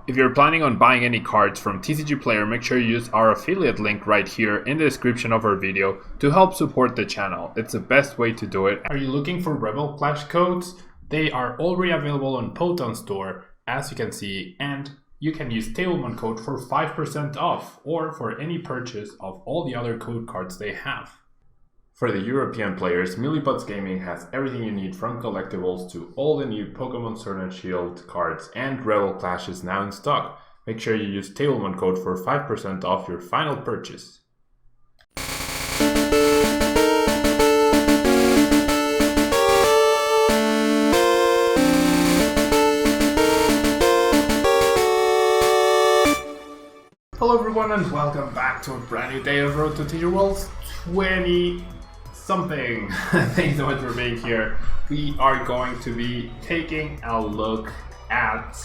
If you're planning on buying any cards from TCG Player, make sure you use our affiliate link right here in the description of our video to help support the channel. It's the best way to do it. Are you looking for Rebel Clash codes? They are already available on Poton Store, as you can see, and you can use Tablemon code for 5% off, or for any purchase of all the other code cards they have. For the European players, Millibots Gaming has everything you need from collectibles to all the new Pokémon Sword and Shield cards, and Rebel Clash is now in stock. Make sure you use Tablemon code for 5% off your final purchase. Hello everyone and welcome back to a brand new day of Road to TCG World's 20-something. Thanks so much for being here. We are going to be taking a look at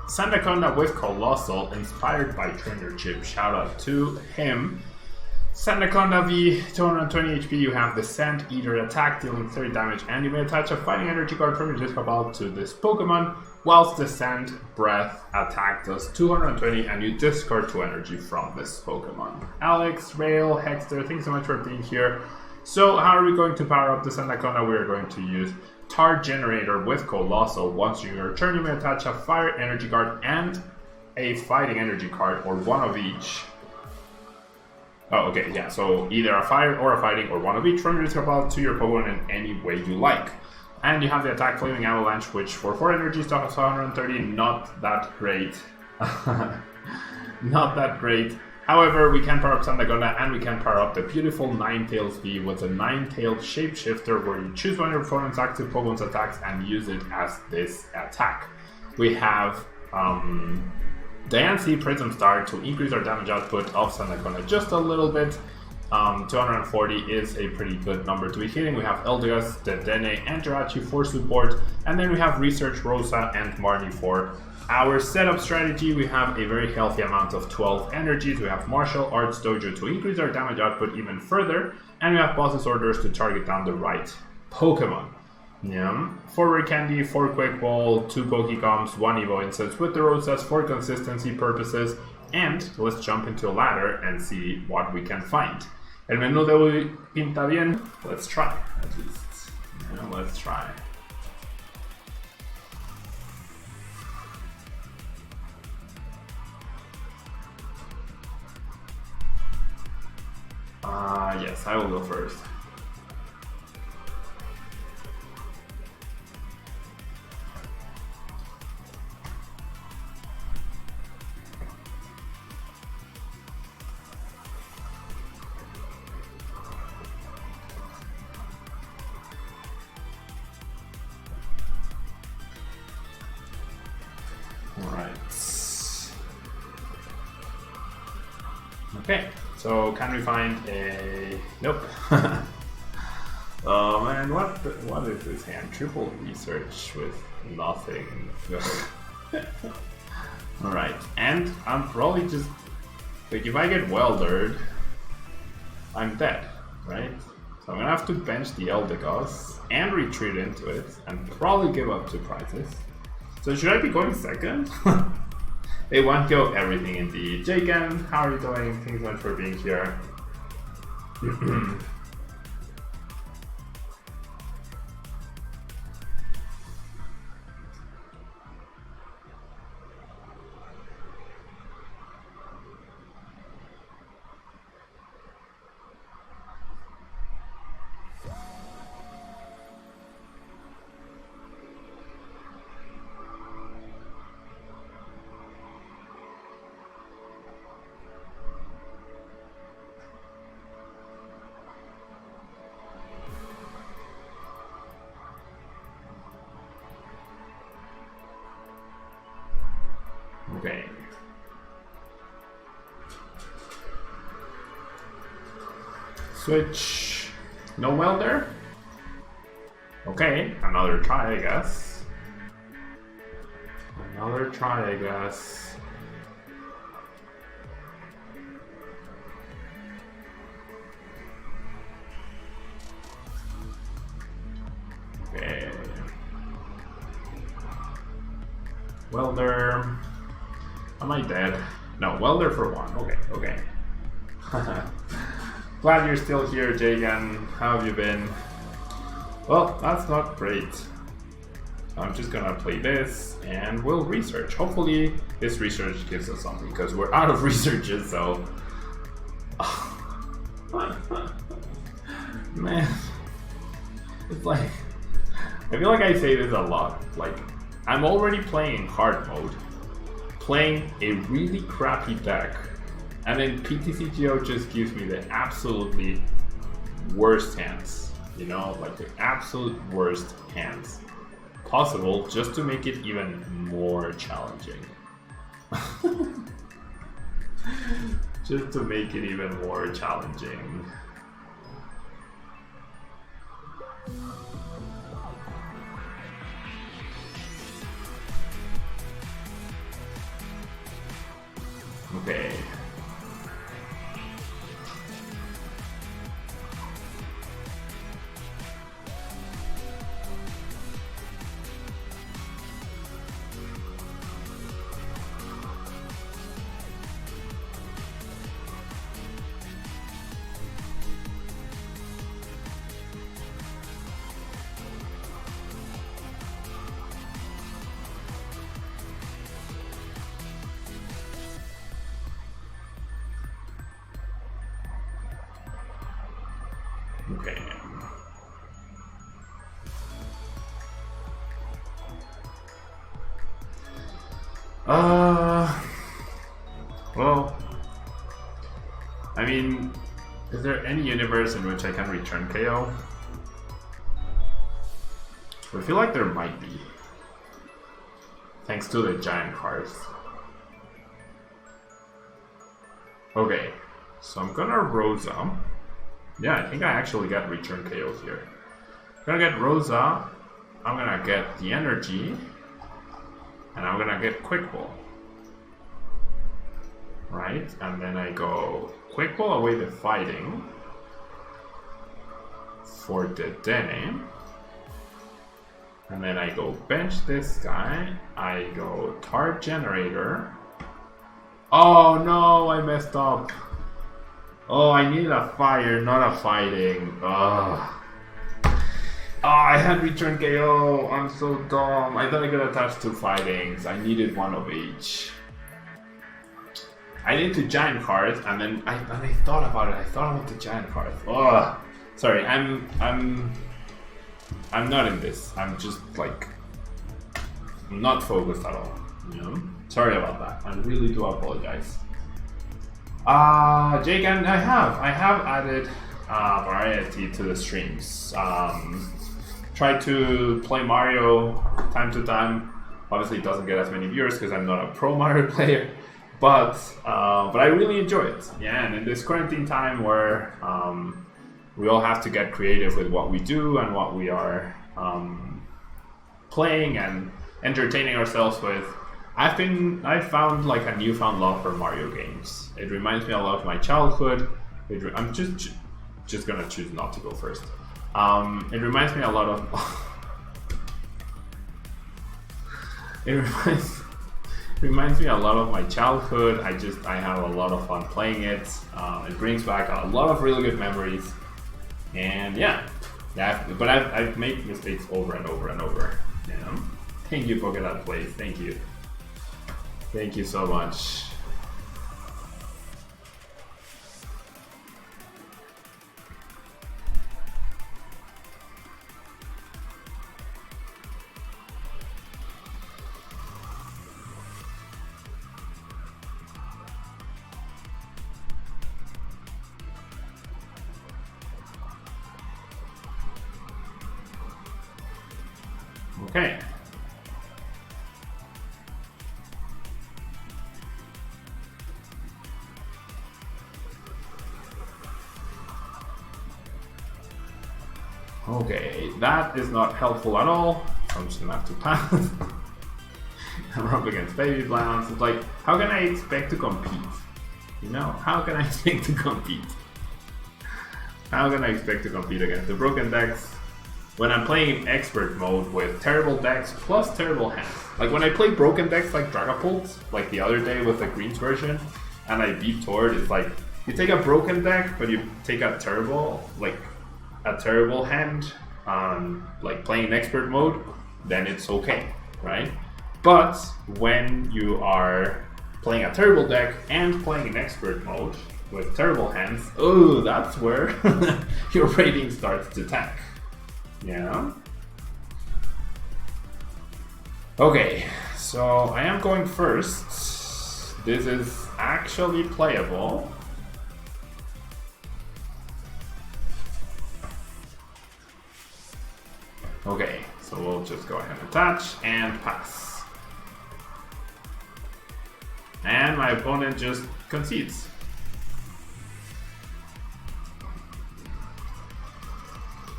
Sandaconda with Coalossal, inspired by Trainer Chip. Shout out to him. Sandaconda V, 220 HP, you have the Sand Eater attack, dealing 30 damage, and you may attach a Fighting Energy card from your discard to this Pokemon, whilst the Sand Breath attack does 220, and you discard 2 energy from this Pokemon. Alex, Rail, Hexter, thanks so much for being here. So how are we going to power up the Sandaconda? We are going to use Tar Generator with Coalossal. Once you return, you may attach a Fire Energy card and a Fighting Energy card, or one of each. Oh, okay, yeah, so either a Fire or a Fighting or one of each from your discard to your Pokemon in any way you like. And you have the attack Flaming Avalanche, which for 4 energy stock of 130, not that great. Not that great. However, we can power up Sandaconda, and we can power up the beautiful Ninetales V with a Ninetales Shapeshifter, where you choose one of your opponent's active Pokemon's attacks and use it as this attack. We have Diancie Prism Star to increase our damage output of Sandaconda just a little bit. 240 is a pretty good number to be hitting. We have Eldegoss, Dedenne, and Jirachi for support, and then we have Research, Rosa, and Marnie for our setup strategy. We have a very healthy amount of 12 energies. We have Martial Arts Dojo to increase our damage output even further, and we have Boss's Orders to target down the right Pokemon. Yeah. 4 Rare Candy, 4 Quick Ball, 2 Pokécoms, 1 Evo Incense with the Rosas for consistency purposes, and let's jump into a ladder and see what we can find. El menú de hoy pinta bien. Let's try, at least. Yeah, let's try. Yes, I will go first. Okay, so can we find a... Nope. Oh man, what is this hand? Triple Research with nothing. Alright, and I'm probably just... Like, if I get Weldered, I'm dead, right? So I'm gonna have to bench the Eldegoss and retreat into it, and probably give up 2 prizes. So should I be going second? They won't go everything indeed. Jaken, how are you doing? Thanks so much for being here. Okay. Switch. No welder? Okay, another try, I guess. Another try, I guess. Welder. Am I dead? No, Welder for 1. Okay. Glad you're still here, Jagan. How have you been? Well, that's not great. I'm just gonna play this and we'll research. Hopefully this research gives us something because we're out of researches, so... Man, it's like... I feel like I say this a lot. Like, I'm already playing hard mode, playing a really crappy deck, and then PTCGO just gives me the absolutely worst hands. You know, like the absolute worst hands possible, just to make it even more challenging. Just to make it even more challenging. Okay. Okay. Well, I mean, is there any universe in which I can return KO? I feel like there might be, thanks to the giant cards. Okay, so I'm gonna Rosa. Yeah, I think I actually got return KO here. I'm gonna get Rosa, I'm gonna get the energy, and I'm gonna get Quick Ball. Right, and then I go Quick Ball away the fighting for the Dedenne. And then I go bench this guy, I go Tart Generator. Oh no, I messed up. Oh, I need a fire, not a fighting. Ugh. Oh, I had return KO. I'm so dumb. I thought I could attach 2 fightings. I needed 1 of each. I need 2 giant cards, and then I thought about it. I thought about the giant cards. Ugh. Sorry, I'm not in this. I'm just like not focused at all. You know? Sorry about that. I really do apologize. Jake, and I have added variety to the streams. Try to play Mario time to time. Obviously, it doesn't get as many viewers because I'm not a pro Mario player, but I really enjoy it. Yeah, and in this quarantine time where we all have to get creative with what we do and what we are playing and entertaining ourselves with, I've found like a newfound love for Mario games. It reminds me a lot of my childhood. I'm just gonna choose not to go first. It reminds me a lot of. It reminds me a lot of my childhood. I have a lot of fun playing it. It brings back a lot of really good memories. And yeah, but I've made mistakes over and over and over. You know? Thank you, Pokémon Plays. Thank you. Thank you so much. Okay. Okay, that is not helpful at all. I'm just gonna have to pass. I'm up against Baby Blounce. It's like, how can I expect to compete? You know, how can I expect to compete? How can I expect to compete against the broken decks? when I'm playing expert mode with terrible decks plus terrible hands. Like when I play broken decks like Dragapult, like the other day with the greens version, and I beat Tord, it's like you take a broken deck, but you take a terrible hand, like playing expert mode, then it's okay, right? But when you are playing a terrible deck and playing in expert mode with terrible hands, oh, that's where your rating starts to tank. Yeah. Okay, so I am going first. This is actually playable. Okay, so we'll just go ahead and attach and pass. And my opponent just concedes.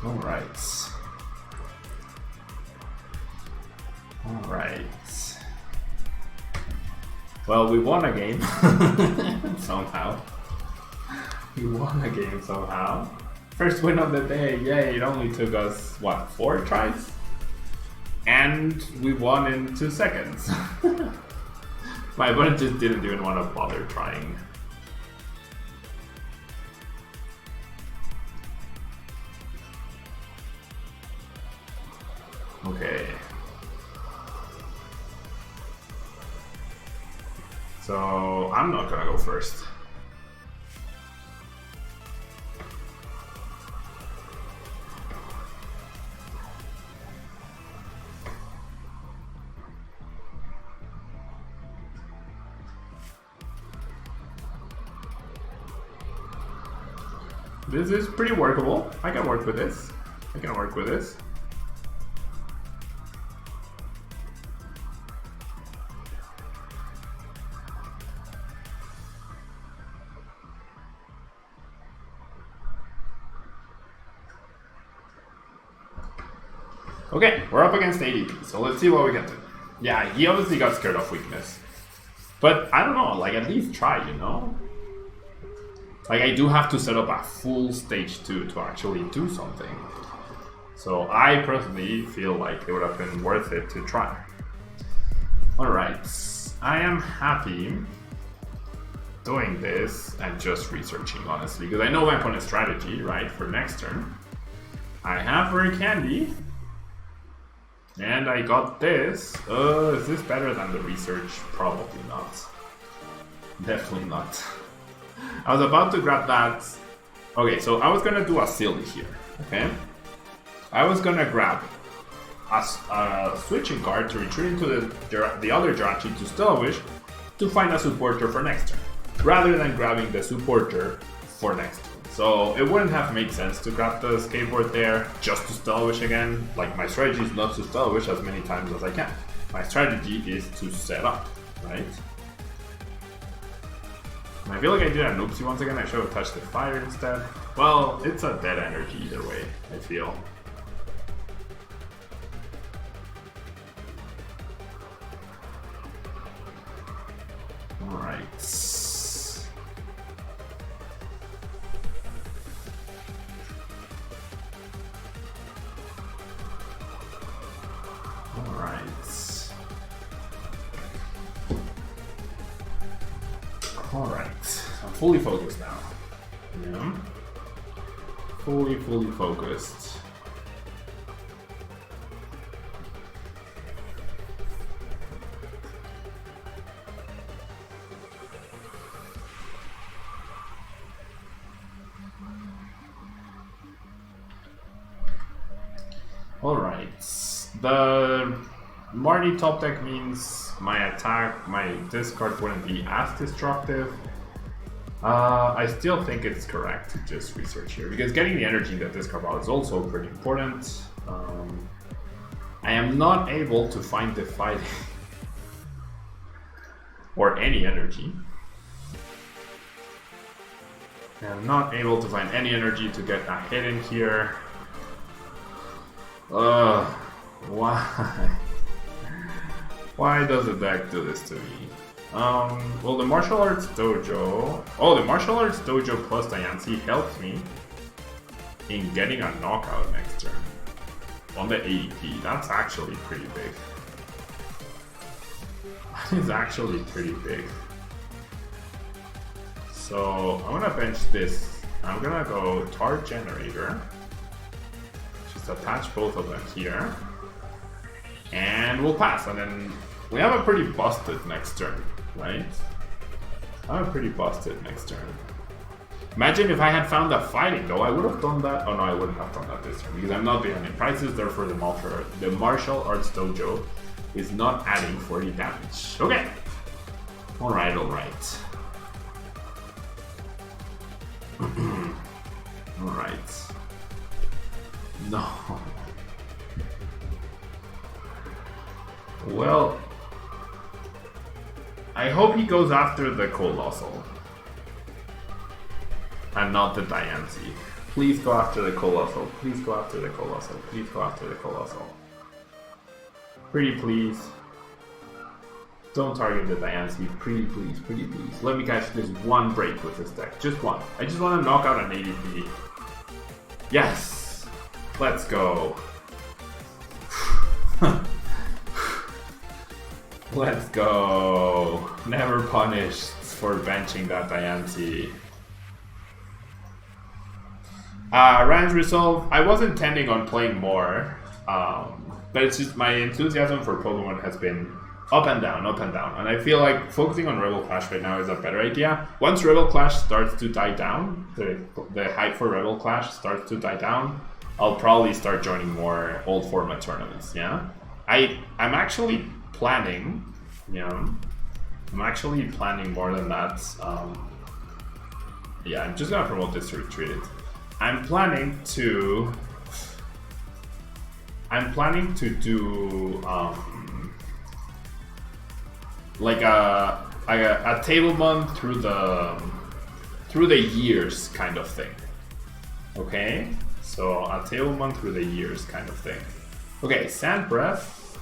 Alright. Well, we won a game somehow. We won a game somehow. First win of the day, yay, it only took us, what, 4 tries? And we won in 2 seconds. My opponent just didn't even want to bother trying. Okay. So, I'm not gonna go first. This is pretty workable. I can work with this. Okay, we're up against ADP, so let's see what we can do. Yeah, he obviously got scared of weakness. But I don't know, like at least try, you know? Like I do have to set up a full stage 2 to actually do something. So I personally feel like it would have been worth it to try. Alright, I am happy doing this and just researching, honestly, because I know my opponent's strategy, right, for next turn. I have Rare Candy, and I got this. Is this better than the research? Probably not. Definitely not. I was about to grab that. Okay, so I was gonna do a silly here, okay? I was gonna grab a switching card to retreat into the other Jirachi to Stellar Wish to find a supporter for next turn, rather than grabbing the supporter for next turn. So it wouldn't have made sense to grab the Escape Board there just to Stellar Wish again. Like my strategy is not to Stellar Wish as many times as I can. My strategy is to set up, right? And I feel like I did an oopsie once again. I should have touched the fire instead. Well, it's a dead energy either way, I feel. Alright. Alright, I'm fully focused now. Yeah. Fully focused. Alright, the Marnie top deck means my discard wouldn't be as destructive. I still think it's correct to just research here, because getting the energy in that discard pile is also pretty important. I am not able to find the fighting or any energy. I'm not able to find any energy to get a hit in here. Why? Why does the deck do this to me? Well, the Martial Arts Dojo... Oh, the Martial Arts Dojo plus Diancie helps me in getting a knockout next turn. on the ADP. That's actually pretty big. That is actually pretty big. So I'm gonna bench this. I'm gonna go tar generator. Just attach both of them here. And we'll pass. And then we have a pretty busted next turn, right? I have a pretty busted next turn. Imagine if I had found a fighting though, I would have done that. Oh no, I wouldn't have done that this turn because I'm not behind in prices, therefore the martial arts dojo is not adding 40 damage. Okay. Alright, alright. Alright. No. Well, I hope he goes after the Coalossal. And not the Diancie. Please go after the Coalossal. Please go after the Coalossal. Please go after the Coalossal. Pretty please. Don't target the Diancie. Pretty please. Pretty please. Let me catch this one break with this deck. Just one. I just want to knock out an ADP. Yes! Let's go. Let's go. Never punished for benching that Diancie. Range Resolve, I was intending on playing more, but it's just my enthusiasm for Pokemon has been up and down, and I feel like focusing on Rebel Clash right now is a better idea. Once Rebel Clash starts to die down, the hype for Rebel Clash starts to die down, I'll probably start joining more old format tournaments, yeah? I'm actually planning, I'm actually planning more than that. Yeah, I'm just gonna promote this to Retreat It. I'm planning to do like a Tablemon through the years kind of thing. Okay, so a Tablemon through the years kind of thing. Okay, Sand Breath,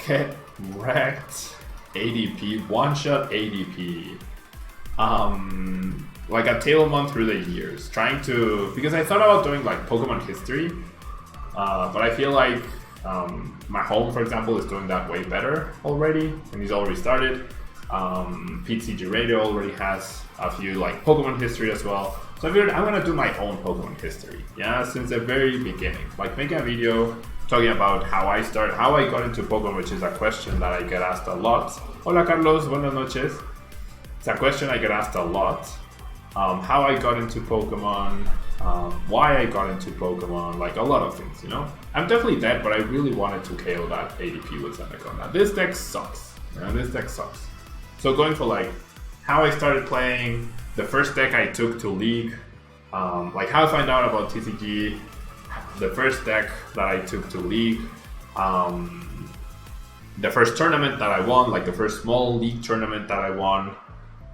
get wrecked, ADP, one shot ADP. Like a Tablemon through the years, trying to, because I thought about doing like Pokemon history, but I feel like my home, for example, is doing that way better already, and he's already started. PCG Radio already has a few like Pokemon history as well, so I figured I'm gonna do my own Pokemon history, yeah, since the very beginning, like make a video talking about how I got into Pokemon, which is a question that I get asked a lot. Hola Carlos, buenas noches. It's a question I get asked a lot. How I got into Pokemon, why I got into Pokemon, like a lot of things, I'm definitely dead, but I really wanted to KO that ADP with Sandaconda. This deck sucks, this deck sucks. So going for like how I started playing, the first deck I took to League, like how I found out about TCG, the first deck that I took to League, the first tournament that I won, like the first small League tournament that I won,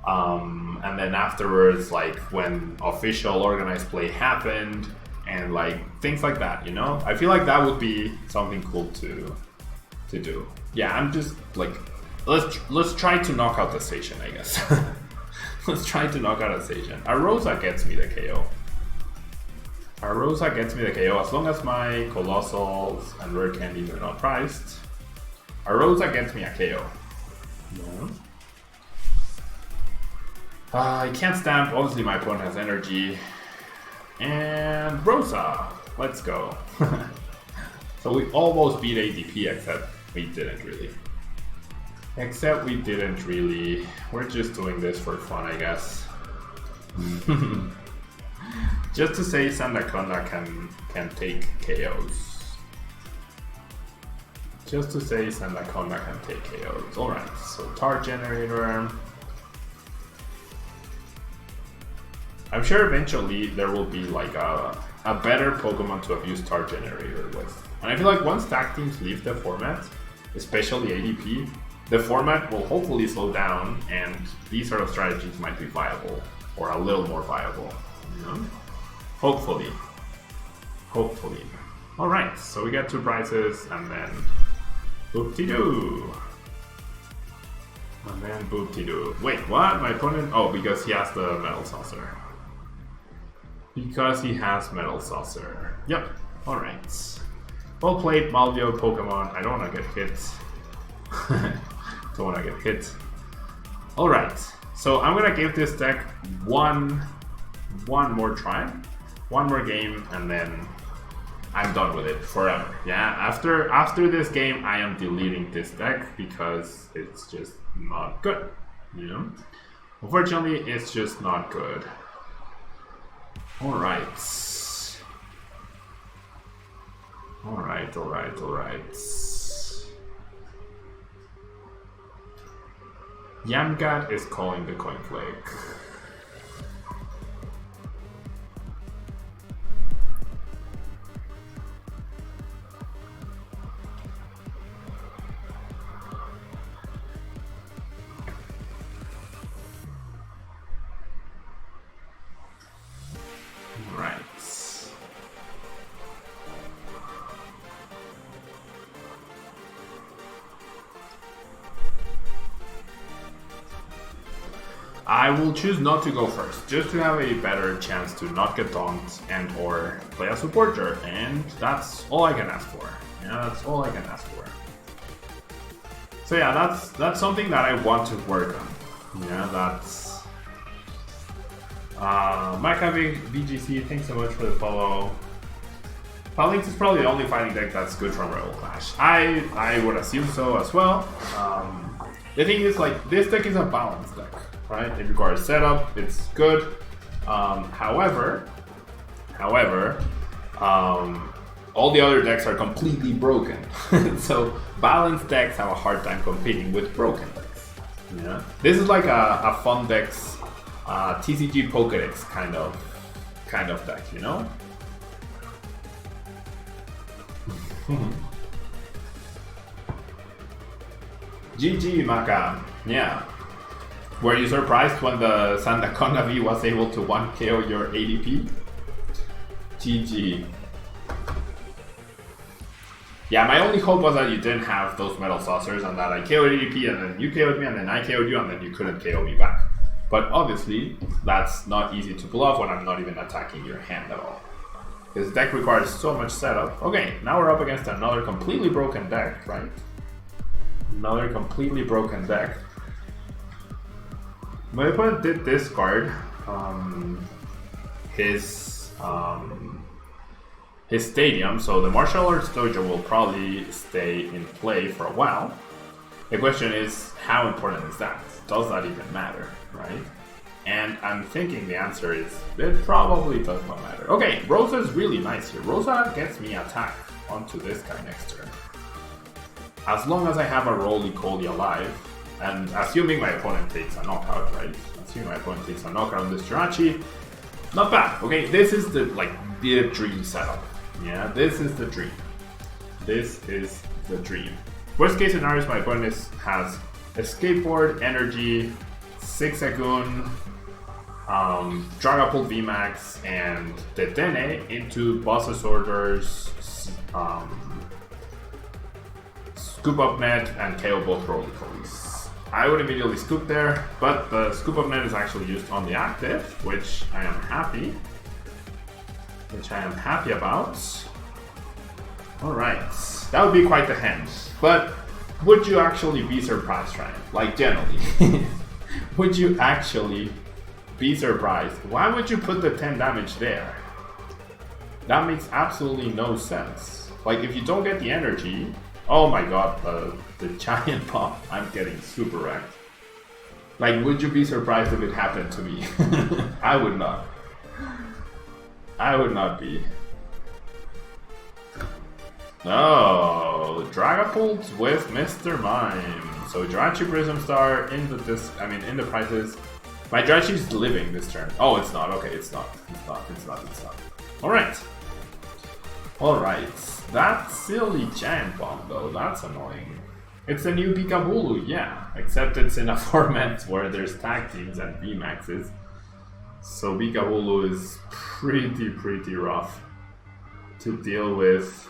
and then afterwards, like when official organized play happened, and like things like that, I feel like that would be something cool to do. Yeah, I'm just like, let's try to knock out the station, I guess. Let's try to knock out a station. A Rosa gets me the KO. A Rosa gets me the KO as long as my Coalossals and Rare Candies are not priced. A Rosa gets me a KO. Yeah. I can't stamp, obviously my opponent has energy. And Rosa, let's go. So we almost beat ADP, except we didn't really. We're just doing this for fun, I guess. Just to say Sandaconda can take KOs. Just to say Sandaconda can take KOs. Alright, so Tar Generator. I'm sure eventually there will be like a better Pokemon to have used Tar Generator with. And I feel like once tag teams leave the format, especially ADP, the format will hopefully slow down and these sort of strategies might be viable, or a little more viable. Hopefully. Alright, so we get 2 prizes and then boop-de-doo. And then boop-de-doo. Wait, what? My opponent? Oh, because he has the Metal Saucer. Because he has Metal Saucer. Yep, alright. Well played, Malvio Pokemon. I don't want to get hit. Don't want to get hit. Alright, so I'm gonna give this deck one more try, one more game, and then I'm done with it forever. Yeah, after this game, I am deleting this deck because it's just not good. You know, unfortunately, it's just not good. Alright. Alright. Yamgat is calling the coin flake. Right. I will choose not to go first, just to have a better chance to not get donked and or play a supporter, and that's all I can ask for. Yeah, that's all I can ask for. So yeah, that's something that I want to work on. Yeah, that's Macavi VGC, thanks so much for the follow. Palinx is probably the only fighting deck that's good from Rebel Clash. I would assume so as well. The thing is, like, this deck is a balanced deck, right? It requires setup, it's good. However, all the other decks are completely broken. So balanced decks have a hard time competing with broken decks. Yeah, this is like a fun decks, TCG Pokédex kind of deck, you know? GG Maka, yeah. Were you surprised when the Sandaconda V was able to 1KO your ADP? GG. Yeah, my only hope was that you didn't have those metal saucers and that I KO'd ADP and then you KO'd me and then I KO'd you and then you couldn't KO me back. But obviously, that's not easy to pull off when I'm not even attacking your hand at all. This deck requires so much setup. Okay, now we're up against another completely broken deck, right? Another completely broken deck. My opponent did discard his stadium, so the martial arts dojo will probably stay in play for a while. The question is, how important is that? Does that even matter, right? And I'm thinking the answer is, it probably does not matter. Okay, Rosa is really nice here. Rosa gets me attack onto this guy next turn. As long as I have a Rolycoly alive, and assuming my opponent takes a knockout, right? Assuming my opponent takes a knockout on this Jirachi, not bad. Okay, this is the dream setup. Yeah, this is the dream. This is the dream. Worst case scenario is my opponent has Escape Board, Energy, Zigzagoon, Dragapult VMAX, and Dedenne into Boss's Orders, Scoop Up Net, and KO both Rolycolys. I would immediately scoop there, but the Scoop Up Net is actually used on the active, which I am happy. About. Alright, that would be quite the hand. But would you actually be surprised, Ryan? Like, generally. Would you actually be surprised? Why would you put the 10 damage there? That makes absolutely no sense. Like, if you don't get the energy, oh my god, the giant pump, I'm getting super wrecked. Like, would you be surprised if it happened to me? I would not. I would not be. No, Dragapult with Mr. Mime. So Jirachi Prism Star in the prizes. My Jirachi's living this turn. Oh, it's not. Okay, it's not. Alright. That silly giant bomb though, that's annoying. It's a new Pikabulu, yeah. Except it's in a format where there's tag teams and VMAXs. So Pikabulu is pretty rough to deal with.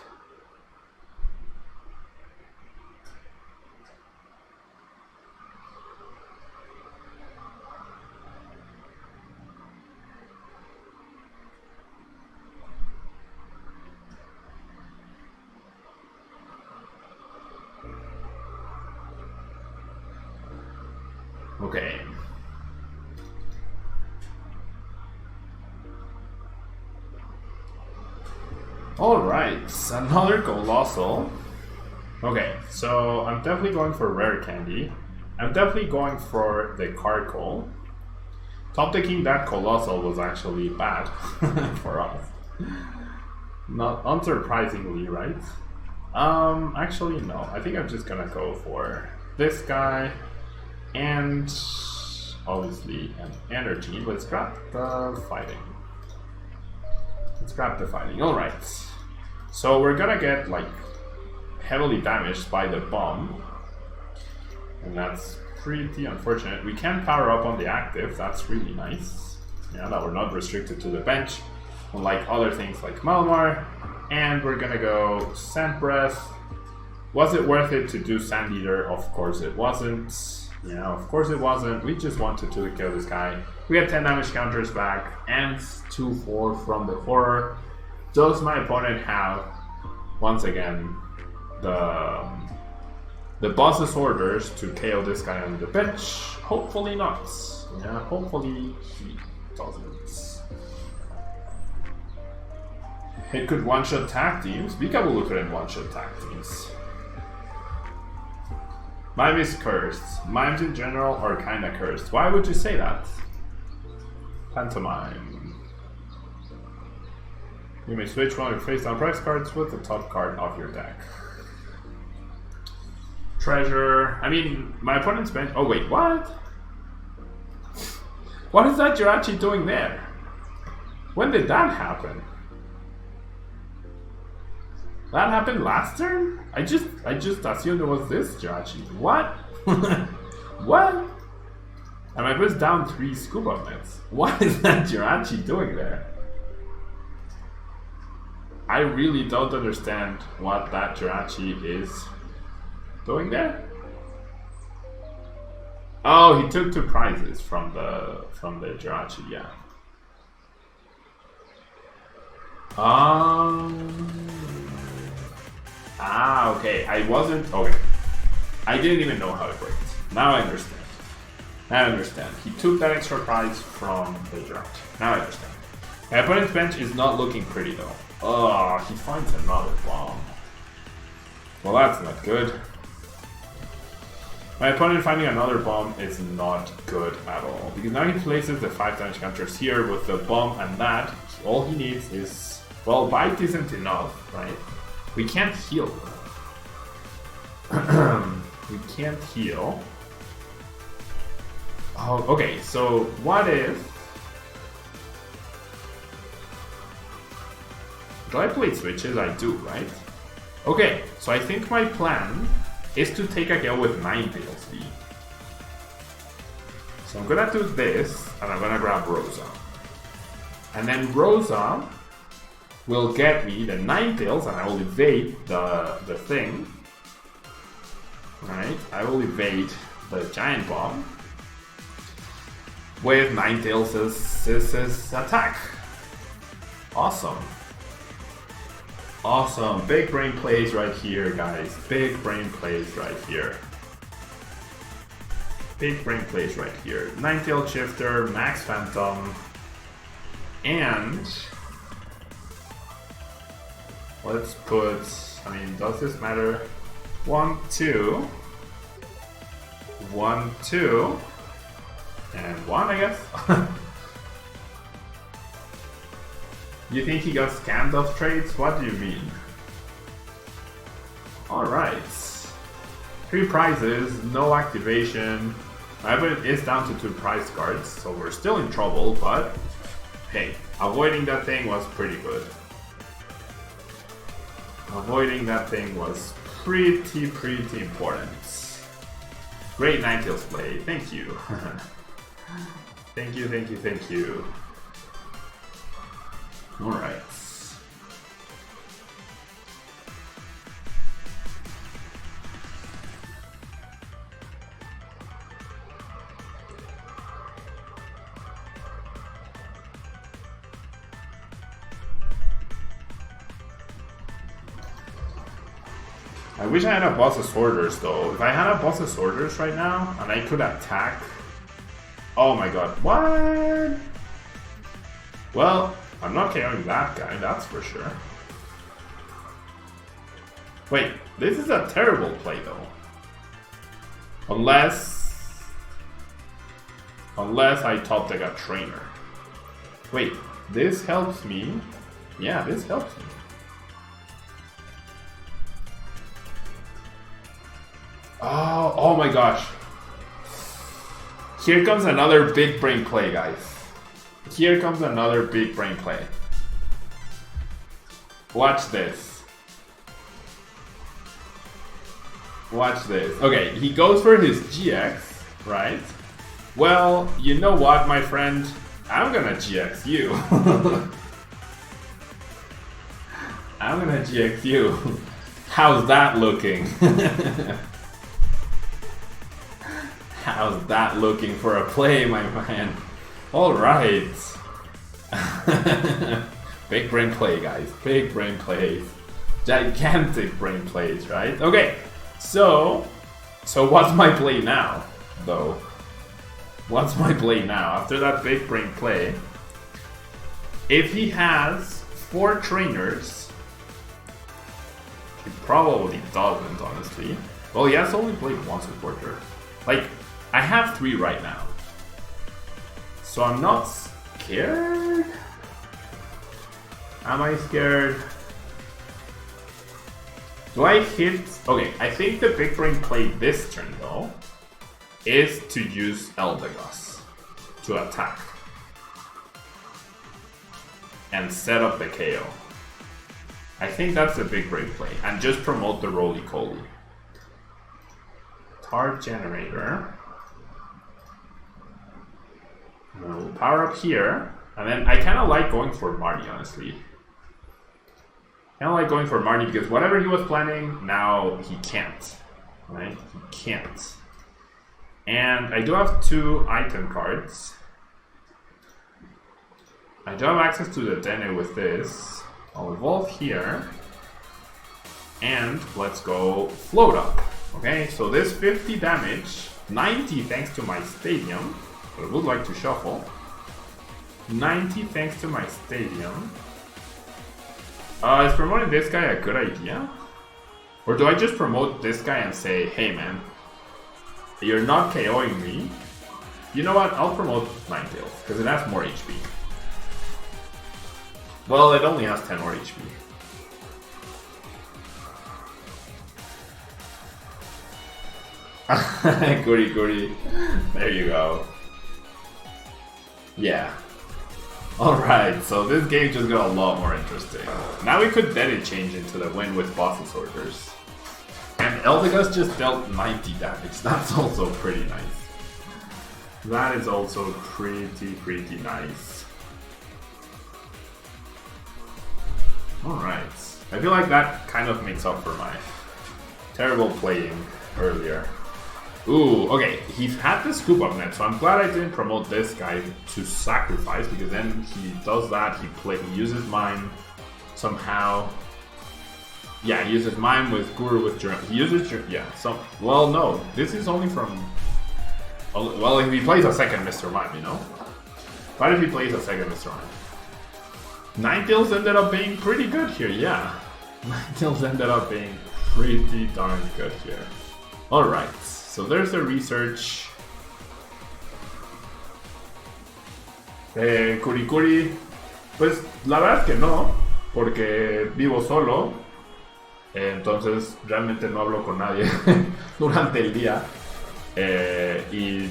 Okay. Alright, another Coalossal. Okay, so I'm definitely going for Rare Candy. I'm definitely going for the Carkol. Top decking that Coalossal was actually bad for us. Not unsurprisingly, right? Actually no. I think I'm just gonna go for this guy and obviously an energy. Let's grab the fighting. Alright. So we're gonna get like heavily damaged by the bomb. And that's pretty unfortunate. We can power up on the active, that's really nice. Yeah, that we're not restricted to the bench, unlike other things like Malamar. And we're gonna go Sand Breath. Was it worth it to do Sand Eater? Of course it wasn't. Yeah, of course it wasn't. We just wanted to kill this guy. We have 10 damage counters back and 2-4 from the horror. Does my opponent have, once again, the boss's orders to KO this guy on the bench? Hopefully not. Yeah, hopefully he doesn't. It could one-shot tag teams. Peekaboo couldn't one-shot tag teams. Mime is cursed. Mimes in general are kinda cursed. Why would you say that? Pantomime. You may switch one of your face-down prize cards with the top card of your deck. Treasure. I mean, my opponent's bench. Oh wait, what? What is that Jirachi doing there? When did that happen? That happened last turn? I just assumed it was this Jirachi. What? What? And I was down 3 scoop up nets. What is that Jirachi doing there? I really don't understand what that Jirachi is doing there. Oh, he took 2 prizes from the Jirachi, yeah. Okay. Okay. I didn't even know how it worked. Now I understand. He took that extra prize from the Jirachi. Now I understand. My opponent's bench is not looking pretty though. Oh, he finds another bomb. Well, that's not good. My opponent finding another bomb is not good at all. Because now he places the 5 damage counters here with the bomb and that. All he needs is... Well, bite isn't enough, right? We can't heal. We can't heal. Oh, okay, so what if... Do I play switches? I do, right? Okay, so I think my plan is to take a kill with Ninetales V. So I'm gonna do this, and I'm gonna grab Rosa. And then Rosa will get me the Ninetales, and I will evade the thing. Right? I will evade the giant bomb with Ninetales' attack. Awesome. Awesome. Big brain plays right here, guys. Big brain plays right here. Big brain plays right here. Ninetales Shifter, Max Phantom, and let's put, I mean, does this matter? 1, 2, 1, 2, and 1, I guess. You think he got scammed off trades? What do you mean? Alright. 3 prizes, no activation. My opponent is down to 2 prize cards, so we're still in trouble, but hey, avoiding that thing was pretty good. Avoiding that thing was pretty important. Great Ninetales play, thank you. Thank you. Alright. I wish I had a boss's orders though. If I had a boss's orders right now and I could attack Oh my god, what? Well, I'm not KOing that guy, that's for sure. Wait, this is a terrible play though. Unless I top deck a trainer. Wait, this helps me. Yeah, this helps me. Oh my gosh. Here comes another big brain play, guys. Here comes another big brain play. Watch this. Watch this. Okay, he goes for his GX, right? Well, you know what, my friend? I'm gonna GX you. I'm gonna GX you. How's that looking? How's that looking for a play, my man? Alright. Big brain play, guys. Big brain plays. Gigantic brain plays, right? Okay, so what's my play now, though? What's my play now? After that big brain play, if he has 4 trainers, he probably doesn't, honestly. Well, he has only played 1 supporter. Like, I have 3 right now. So I'm not scared? Am I scared? Do I hit? Okay, I think the big brain play this turn though is to use Eldegoss to attack and set up the KO. I think that's a big brain play, and just promote the Rolycoly. Tart generator. We'll power up here, and then I kind of like going for Marnie, honestly. I like going for Marnie because whatever he was planning, now he can't. Right? He can't. And I do have 2 item cards. I do have access to the Dedenne with this. I'll evolve here. And let's go float up. Okay, so this 50 damage, 90 thanks to my stadium. But I would like to shuffle. 90 thanks to my stadium. Is promoting this guy a good idea? Or do I just promote this guy and say, hey man, you're not KOing me. You know what? I'll promote Ninetales, because it has more HP. Well, it only has 10 more HP. Goody goody. There you go. Yeah. Alright, so this game just got a lot more interesting. Now we could let it change into the win with bosses orders. And Eldegoss just dealt 90 damage. That's also pretty nice. That is also pretty nice. Alright. I feel like that kind of makes up for my terrible playing earlier. Ooh, okay, he had the scoop up net, so I'm glad I didn't promote this guy to sacrifice, because then he does that, he uses mine somehow. Yeah, he uses mine with Guru with Jirachi. He uses, well no, this is only from, well if he plays a second Mr. Mime, you know? What if he plays a second Mr. Mime? Ninetales ended up being pretty good here, yeah. Ninetales ended up being pretty darn good here. Alright. So there's the research. Curicuri, pues la verdad es que no, porque vivo solo, entonces realmente no hablo con nadie durante el día, y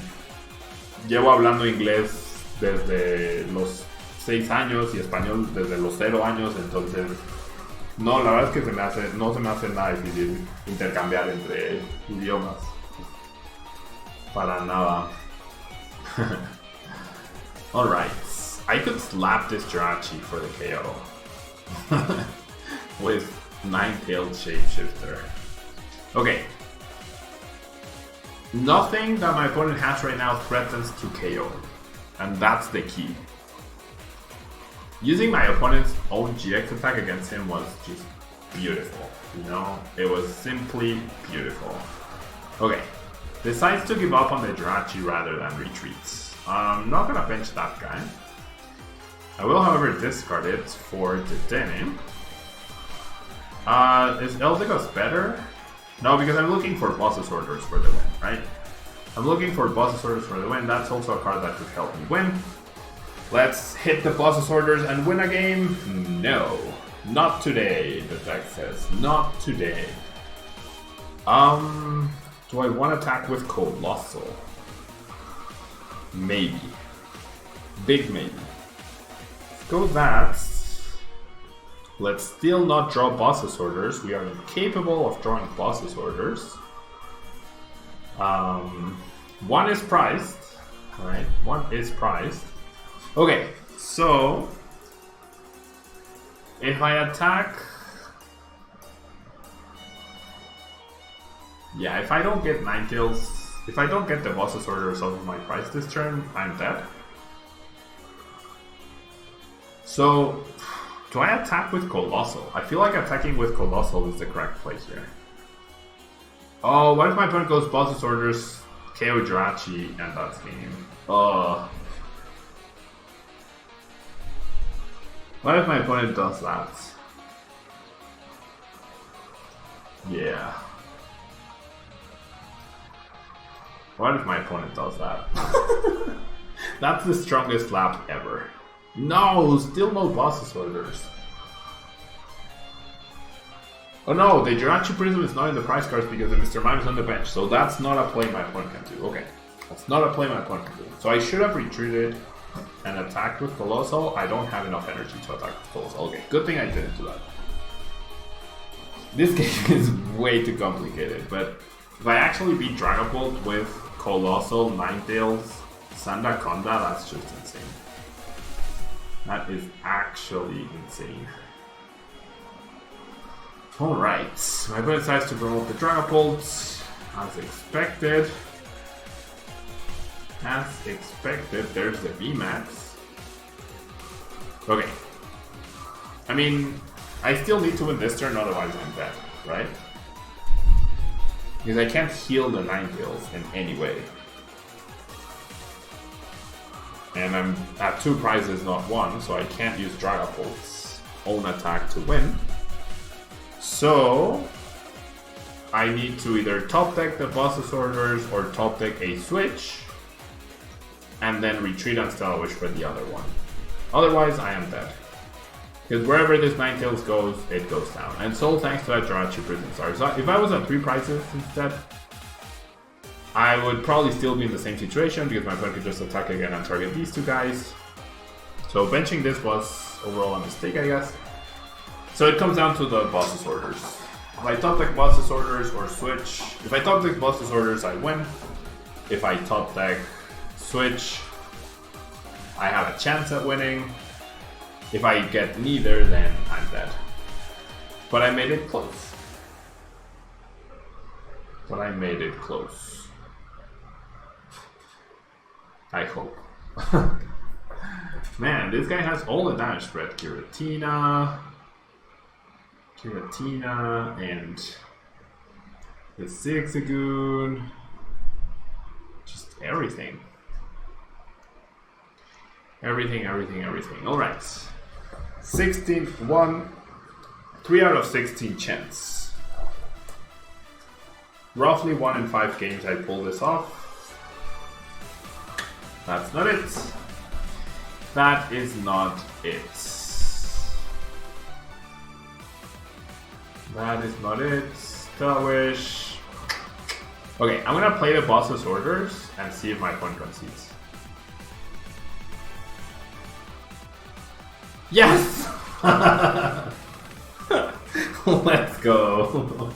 llevo hablando inglés desde los 6 años y español desde los 0 años, entonces no, la verdad es que no se me hace nada difícil intercambiar entre idiomas. Para nada. Alright. I could slap this Jirachi for the KO. With Ninetales Shapeshifter. Okay. Nothing that my opponent has right now threatens to KO. And that's the key. Using my opponent's own GX attack against him was just beautiful. You know? It was simply beautiful. Okay. Decides to give up on the Jirachi rather than retreats. I'm not gonna bench that guy. I will, however, discard it for Dedenne. Is Eldegoss better? No, because I'm looking for Boss's Orders for the win, right? I'm looking for Boss's Orders for the win. That's also a card that could help me win. Let's hit the Boss's Orders and win a game. No, not today, the deck says. Not today. Do I want to attack with Coalossal? Maybe. Big maybe. Let's go that. Let's still not draw Boss's Orders. We are incapable of drawing Boss's Orders. One is prized. Right? One is prized. Okay, so if I attack... Yeah, if I don't get Ninetales, if I don't get the Boss's Orders off of my prize this turn, I'm dead. So, do I attack with Coalossal? I feel like attacking with Coalossal is the correct play here. Oh, what if my opponent goes Boss's Orders, KO Jirachi, and that's game? What if my opponent does that? Yeah. What if my opponent does that? That's the strongest lap ever. No, still no Boss's Orders. Oh no, the Jirachi Prism is not in the prize cards because the Mr. Mime is on the bench, so that's not a play my opponent can do. Okay, that's not a play my opponent can do. So I should have retreated and attacked with Coalossal. I don't have enough energy to attack with Coalossal. Okay, good thing I didn't do that. This game is way too complicated, but if I actually beat Dragapult with Coalossal, Ninetales, Sandaconda, that's just insane. That is actually insane. Alright, my opponent decides to promote the Dragapult, as expected. As expected, there's the VMAX. Okay. I mean, I still need to win this turn, otherwise I'm dead, right? Because I can't heal the Ninetales in any way. And I'm at 2 prizes, not 1, so I can't use Dragapult's own attack to win. So I need to either top deck the Boss's Orders or top deck a switch and then retreat on Stellar Wish for the other one. Otherwise I am dead. Because wherever this Ninetales goes, it goes down. And so thanks to that Jirachi Prism Star. So if I was at 3 prizes instead, I would probably still be in the same situation because my opponent could just attack again and target these 2 guys. So benching this was overall a mistake, I guess. So it comes down to the Boss's Orders. If I top deck Boss's Orders or switch, if I top deck Boss's Orders, I win. If I top deck switch, I have a chance at winning. If I get neither, then I'm dead. But I made it close. I hope. Man, this guy has all the damage spread. Giratina, and the Zigzagoon. Just everything. Everything. Alright. 3 out of 16 chance. Roughly 1 in 5 games I pull this off. That's not it. That is not it. That is not it. Wish. Okay, I'm gonna play the Boss's Orders and see if my opponent concedes. Yes! Let's go.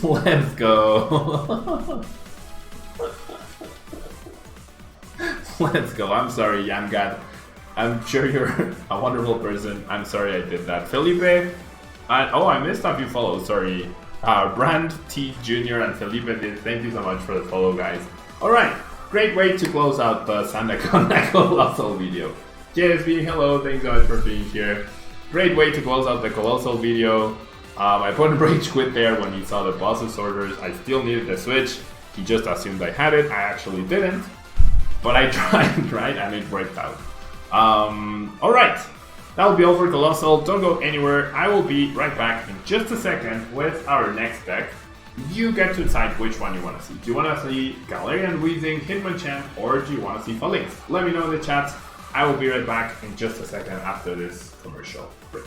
Let's go. Let's go. I'm sorry, Yamgad. I'm sure you're a wonderful person. I'm sorry I did that. Felipe, I missed a few follows, sorry. Brand T Jr. and Felipe did. Thank you so much for the follow, guys. Alright, great way to close out the Sandaconda Coalossal video. JSB, hello, thanks so much for being here. Great way to close out the Coalossal video. My opponent rage quit there when he saw the Boss's Orders. I still needed the switch. He just assumed I had it. I actually didn't. but I tried, right? And it worked out. Alright, that will be all for Coalossal. Don't go anywhere. I will be right back in just a second with our next deck. You get to decide which one you want to see. Do you want to see Galarian Weezing, Hitmonchan, or do you want to see Falinks? Let me know in the chat. I will be right back in just a second after this commercial break.